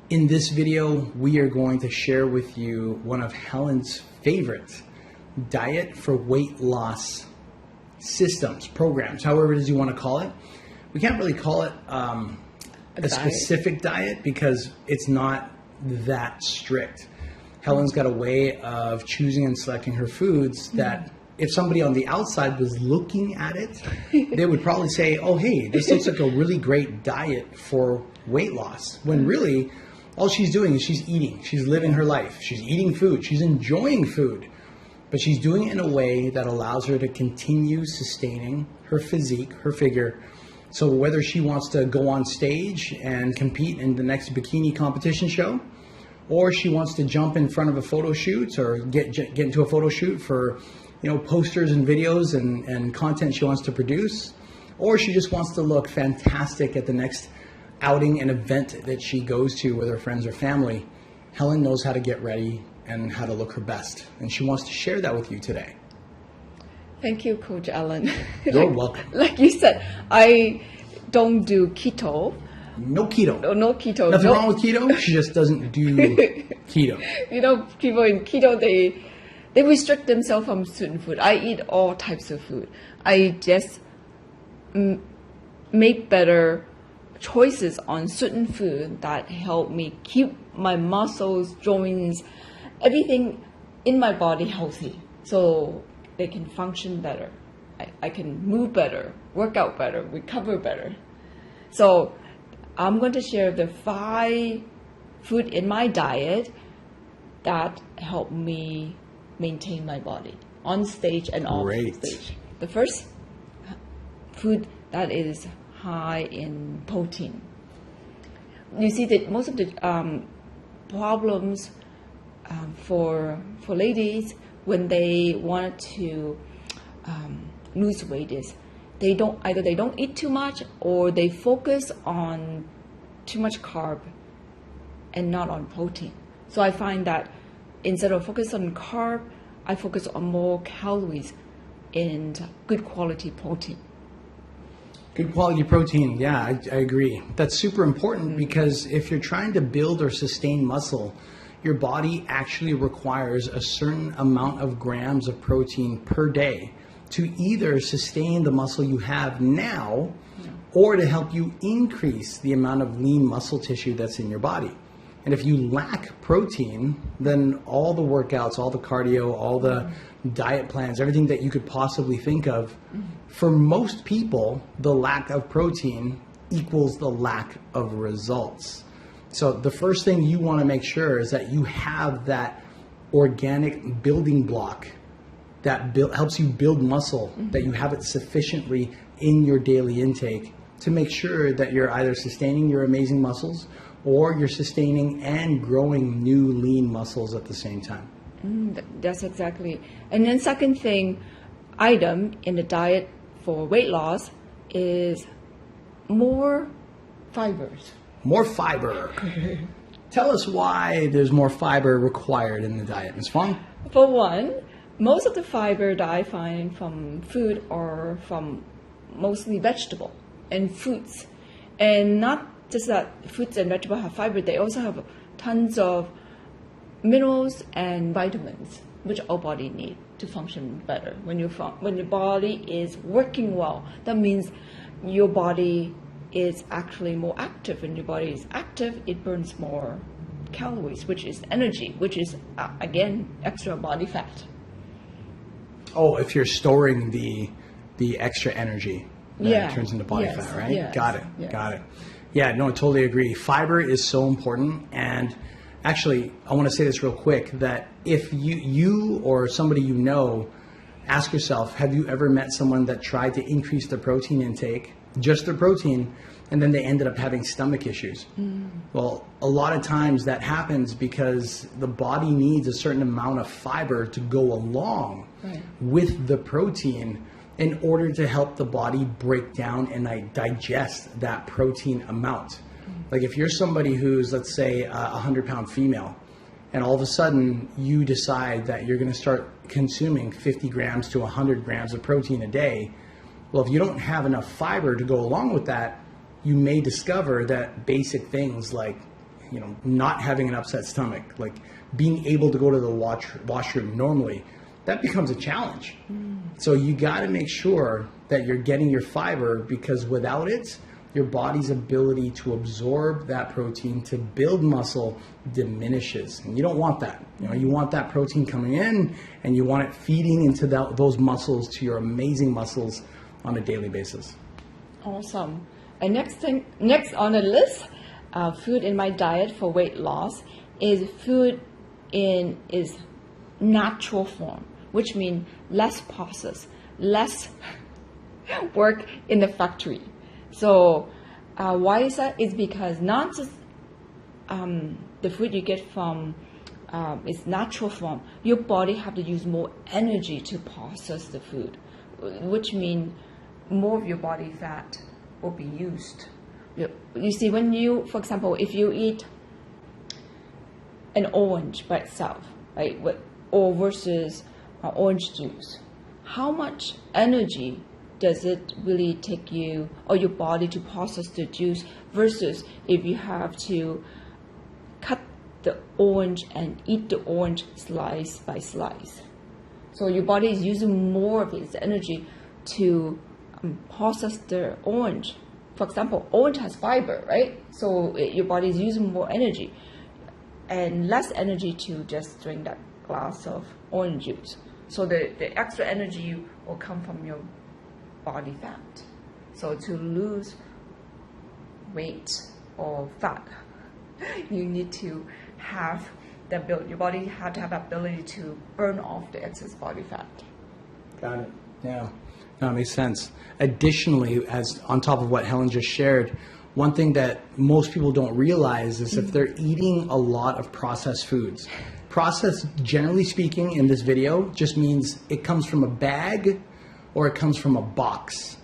In this video, we are going to share with you one of Helen's favorite diet for weight loss systems, programs, however it is you want to call it. We can't really call it a specific diet because it's not that strict. Helen's got a way of choosing and selecting her foods that if somebody on the outside was looking at it, they would probably say, oh, hey, this looks like a really great diet for weight loss. When really, all she's doing is she's eating. She's living her life. She's eating food. She's enjoying food. But she's doing it in a way that allows her to continue sustaining her physique, her figure. So whether she wants to go on stage and compete in the next bikini competition show, or she wants to jump in front of a photo shoot or get into a photo shoot for posters and videos and content she wants to produce, or she just wants to look fantastic at the next outing and event that she goes to with her friends or family, Helen knows how to get ready and how to look her best. And she wants to share that with you today. Thank you, Coach Alan. You're welcome. Like you said, I don't do keto. No keto. No keto. Nothing wrong with keto. She just doesn't do keto. People in keto, they restrict themselves from certain food. I eat all types of food. I just make better choices on certain food that help me keep my muscles, joints, everything in my body healthy so they can function better. I can move better, work out better, recover better. So I'm going to share the 5 food in my diet that help me maintain my body on stage and off stage. The first food that is high in protein. You see that most of the problems for ladies when they want to lose weight is they don't eat too much or they focus on too much carb and not on protein. So I find that instead of focus on carb, I focus on more calories and good quality protein. Good quality protein, yeah, I agree. That's super important because if you're trying to build or sustain muscle, your body actually requires a certain amount of grams of protein per day to either sustain the muscle you have now or to help you increase the amount of lean muscle tissue that's in your body. And if you lack protein, then all the workouts, all the cardio, all the diet plans, everything that you could possibly think of, for most people, the lack of protein equals the lack of results. So the first thing you want to make sure is that you have that organic building block that helps you build muscle, that you have it sufficiently in your daily intake to make sure that you're either sustaining your amazing muscles or you're sustaining and growing new lean muscles at the same time. That's exactly. And then second item in the diet for weight loss is more fibers. More fiber. Tell us why there's more fiber required in the diet, Ms. Fong. For one, most of the fiber that I find from food are from mostly vegetable and fruits. And not just that fruits and vegetables have fiber, they also have tons of minerals and vitamins, which our body need to function better. When your body is working well, that means your body is actually more active. When your body is active, it burns more calories, which is energy, which is, again, extra body fat. Oh, if you're storing the extra energy, it turns into body fat, right? Yes. Got it. Yeah, no, I totally agree. Fiber is so important. And actually, I want to say this real quick, that if you or somebody you know, ask yourself, have you ever met someone that tried to increase their protein intake, just their protein, and then they ended up having stomach issues? Well, a lot of times that happens because the body needs a certain amount of fiber to go along with the protein in order to help the body break down and digest that protein amount. Like if you're somebody who's, let's say, a 100-pound female, and all of a sudden you decide that you're going to start consuming 50 grams to 100 grams of protein a day, well, if you don't have enough fiber to go along with that, you may discover that basic things like not having an upset stomach, like being able to go to the washroom normally, that becomes a challenge. So you got to make sure that you're getting your fiber, because without it, your body's ability to absorb that protein to build muscle diminishes. And you don't want that. You want that protein coming in, and you want it feeding into those muscles, to your amazing muscles on a daily basis. Awesome. And next on the list, food in my diet for weight loss is food in its natural form, which means less processed, less work in the factory. So why is that? It's because not just the food you get from its natural form, your body have to use more energy to process the food, which means more of your body fat will be used. You see, when you, for example, if you eat an orange by itself, right, or versus orange juice, how much energy does it really take you or your body to process the juice, versus if you have to cut the orange and eat the orange slice by slice? So your body is using more of its energy to process the orange. For example, orange has fiber, right? So your body is using more energy and less energy to just drink that glass of orange juice. So the extra energy will come from your body fat. So to lose weight or fat, you need to have the ability, your body have to have the ability to burn off the excess body fat. Got it. Yeah. That makes sense. Additionally, as on top of what Helen just shared, one thing that most people don't realize is if they're eating a lot of processed foods. Processed, generally speaking, in this video just means it comes from a bag or it comes from a box.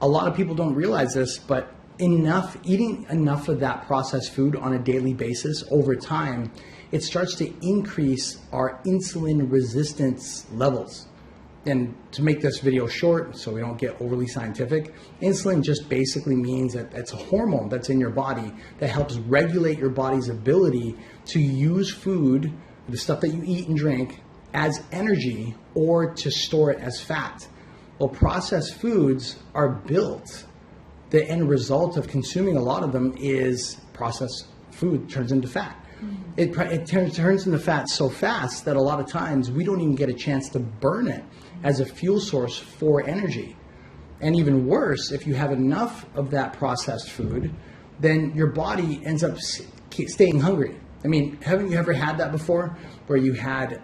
A lot of people don't realize this, but eating enough of that processed food on a daily basis over time, it starts to increase our insulin resistance levels. And to make this video short, so we don't get overly scientific, insulin just basically means that it's a hormone that's in your body that helps regulate your body's ability to use food, the stuff that you eat and drink, as energy or to store it as fat. Well, processed foods are built. The end result of consuming a lot of them is processed food turns into fat. It turns into fat so fast that a lot of times we don't even get a chance to burn it as a fuel source for energy. And even worse, if you have enough of that processed food, then your body ends up staying hungry. I mean, haven't you ever had that before, where you had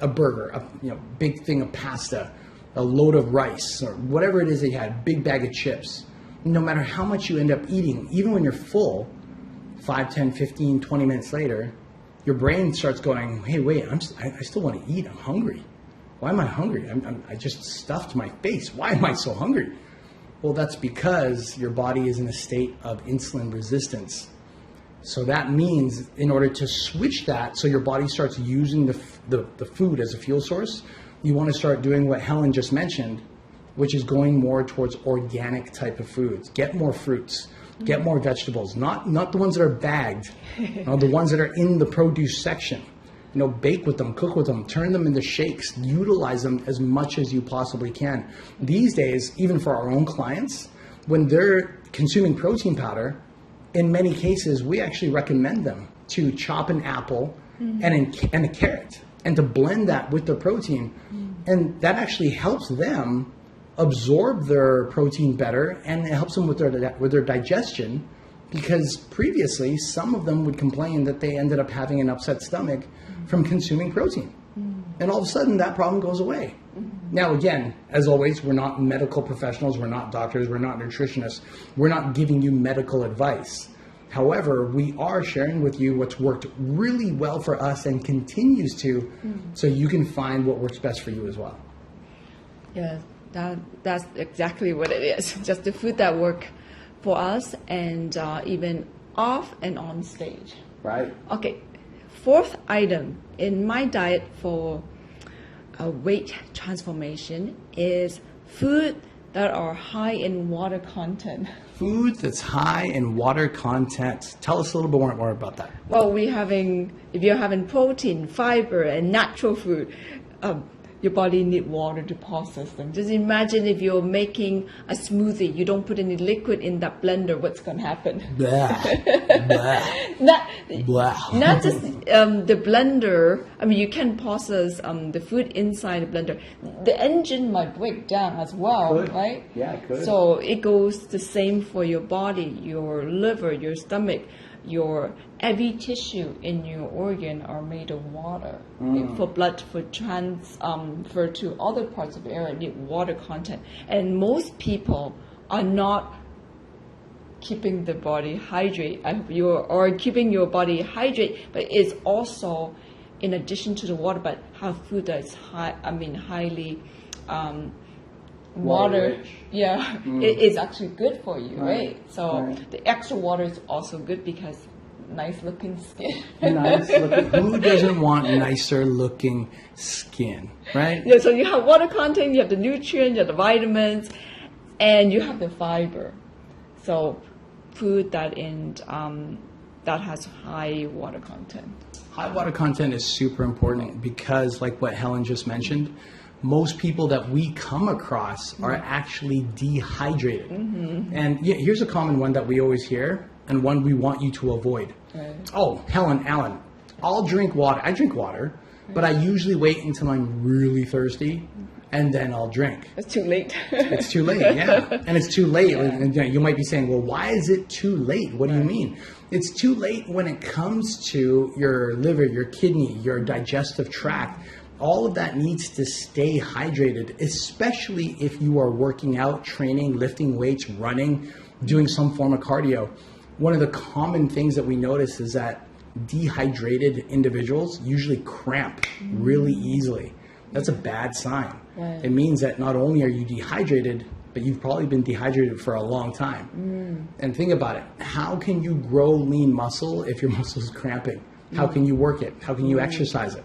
a burger, a big thing of pasta, a load of rice, or whatever it is that you had, big bag of chips? No matter how much you end up eating, even when you're full, 5, 10, 15, 20 minutes later, your brain starts going, hey, wait, I still want to eat. I'm hungry. Why am I hungry? I just stuffed my face. Why am I so hungry? Well, that's because your body is in a state of insulin resistance. So that means in order to switch that, so your body starts using the food as a fuel source, you want to start doing what Helen just mentioned, which is going more towards organic type of foods. Get more fruits. Get more vegetables, not the ones that are bagged, the ones that are in the produce section. Bake with them, cook with them, turn them into shakes, utilize them as much as you possibly can. These days, even for our own clients, when they're consuming protein powder, in many cases, we actually recommend them to chop an apple and a carrot and to blend that with the protein. And that actually helps them absorb their protein better, and it helps them with their digestion, because previously some of them would complain that they ended up having an upset stomach from consuming protein. And all of a sudden that problem goes away. Now again, as always, we're not medical professionals, we're not doctors, we're not nutritionists, we're not giving you medical advice. However, we are sharing with you what's worked really well for us and continues to, so you can find what works best for you as well. Yeah. That's exactly what it is. Just the food that work for us, and even off and on stage. Right. Okay. Fourth item in my diet for weight transformation is food that are high in water content. Food that's high in water content. Tell us a little bit more about that. Well, if you're having protein, fiber, and natural food, your body need water to process them. Just imagine if you're making a smoothie, you don't put any liquid in that blender, what's going to happen? Blah, blah. Not just the blender. I mean, you can process the food inside the blender. The engine might break down as well, Could. right? Yeah, it could. So it goes the same for your body, your liver, your stomach, every tissue in your organ are made of water. For blood, for transfer to other parts of the area, need water content. And most people are not keeping the body hydrated. Or keeping your body hydrated, but it's also in addition to the water, but have food that's highly water. Rich. Yeah, it is actually good for you, right? So Right. the extra water is also good because nice looking skin. Nice looking. Who doesn't want nicer looking skin, right? Yeah, so you have water content, you have the nutrients, you have the vitamins, and you have the fiber. So food that has high water content. High water content is super important because, like what Helen just mentioned, most people that we come across are actually dehydrated. And here's a common one that we always hear, and one we want you to avoid. Right. Oh, Helen, Alan, I'll drink water. I drink water, but I usually wait until I'm really thirsty, and then I'll drink. It's too late. It's too late, yeah. And it's too late. And you might be saying, well, why is it too late? What do you mean? It's too late when it comes to your liver, your kidney, your digestive tract. All of that needs to stay hydrated, especially if you are working out, training, lifting weights, running, doing some form of cardio. One of the common things that we notice is that dehydrated individuals usually cramp really easily. That's a bad sign. Right. It means that not only are you dehydrated, but you've probably been dehydrated for a long time. And think about it. How can you grow lean muscle if your muscle is cramping? How can you work it? How can you exercise it?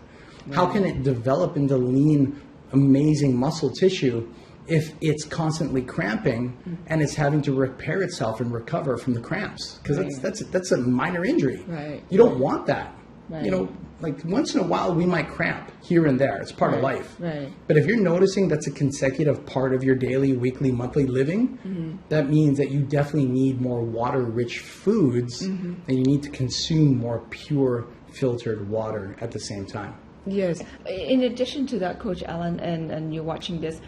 How can it develop into lean, amazing muscle tissue if it's constantly cramping and it's having to repair itself and recover from the cramps? Because that's a minor injury. Right. You don't want that. Right. You know, like once in a while we might cramp here and there. It's part of life. Right. But if you're noticing that's a consecutive part of your daily, weekly, monthly living, that means that you definitely need more water-rich foods and you need to consume more pure, filtered water at the same time. Yes. In addition to that, Coach Alan, and you're watching this,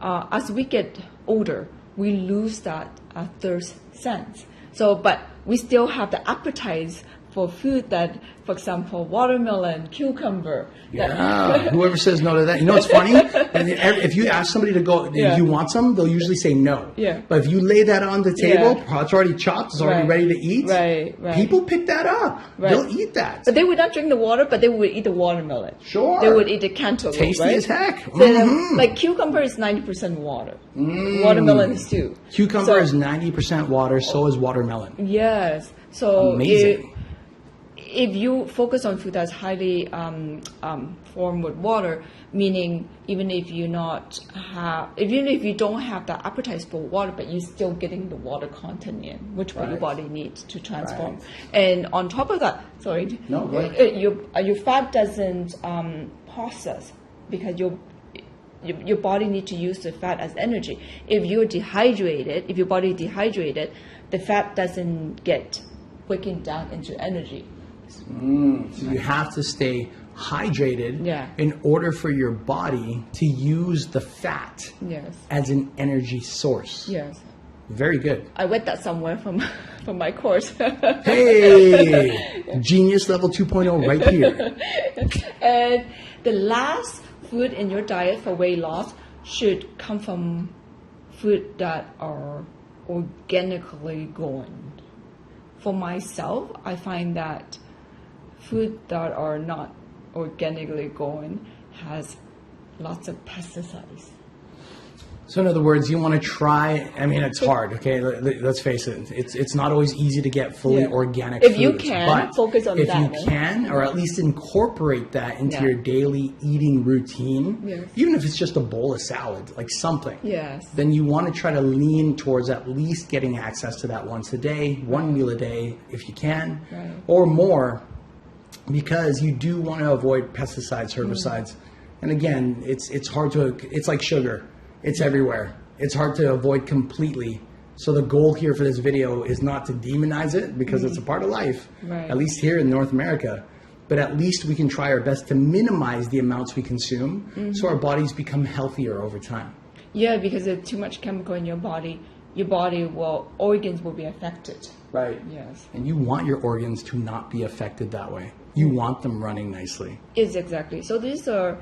as we get older, we lose that thirst sense. So, but we still have the appetite for food that, for example, watermelon, cucumber. Yeah, whoever says no to that. You know what's funny? If you ask somebody to go, Yeah. if you want some, they'll usually say no. Yeah. But if you lay that on the table, Yeah. it's already chopped, it's already Right. ready to eat. Right. People pick that up. Right. They'll eat that. But they would not drink the water, but they would eat the watermelon. Sure. They would eat the cantaloupe, Tasty right? as heck. So, like cucumber is 90% water. Watermelon is too. Cucumber is 90% water, so is watermelon. Yes. So Amazing. if you focus on food that's highly formed with water, meaning even if you don't have the appetite for water, but you're still getting the water content in, which what your Right. body needs to transform. Right. And on top of that, sorry, No, go ahead. your fat doesn't process because your body needs to use the fat as energy. If you're dehydrated, if your body is dehydrated, the fat doesn't get breaking down into energy. So you have to stay hydrated in order for your body to use the fat Yes. as an energy source. Yes. Very good. I read that somewhere from my course. Hey, genius level 2.0 right here. And the last food in your diet for weight loss should come from food that are organically grown. For myself, I find that food that are not organically grown has lots of pesticides. So in other words, you want to try, I mean, it's hard, okay? Let's face it. It's not always easy to get fully organic If foods. you can, focus on if that. If you can, or at least incorporate that into Yeah. your daily eating routine, Yes. even if it's just a bowl of salad, like something, Yes. then you want to try to lean towards at least getting access to that once a day, one meal a day, if you can, Right. or more, because you do want to avoid pesticides, herbicides. And again, it's hard to, it's like sugar. It's everywhere. It's hard to avoid completely. So the goal here for this video is not to demonize it because it's a part of life, Right. at least here in North America. But at least we can try our best to minimize the amounts we consume so our bodies become healthier over time. Yeah, because there's too much chemical in your body organs will be affected. Right. Yes. And you want your organs to not be affected that way. You want them running nicely. Is exactly. So these are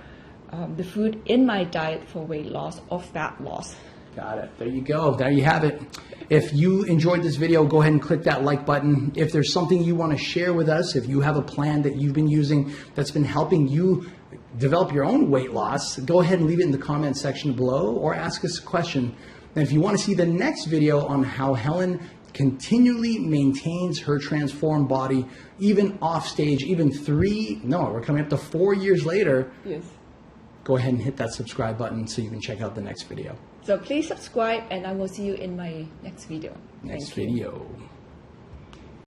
the food in my diet for weight loss or fat loss. Got it. There you go. There you have it. If you enjoyed this video, go ahead and click that like button. If there's something you want to share with us, if you have a plan that you've been using that's been helping you develop your own weight loss, go ahead and leave it in the comment section below or ask us a question. And if you want to see the next video on how Helen continually maintains her transformed body, even off stage, even we're coming up to 4 years later, Yes. go ahead and hit that subscribe button so you can check out the next video. So please subscribe and I will see you in my next video. Next Thank you. video.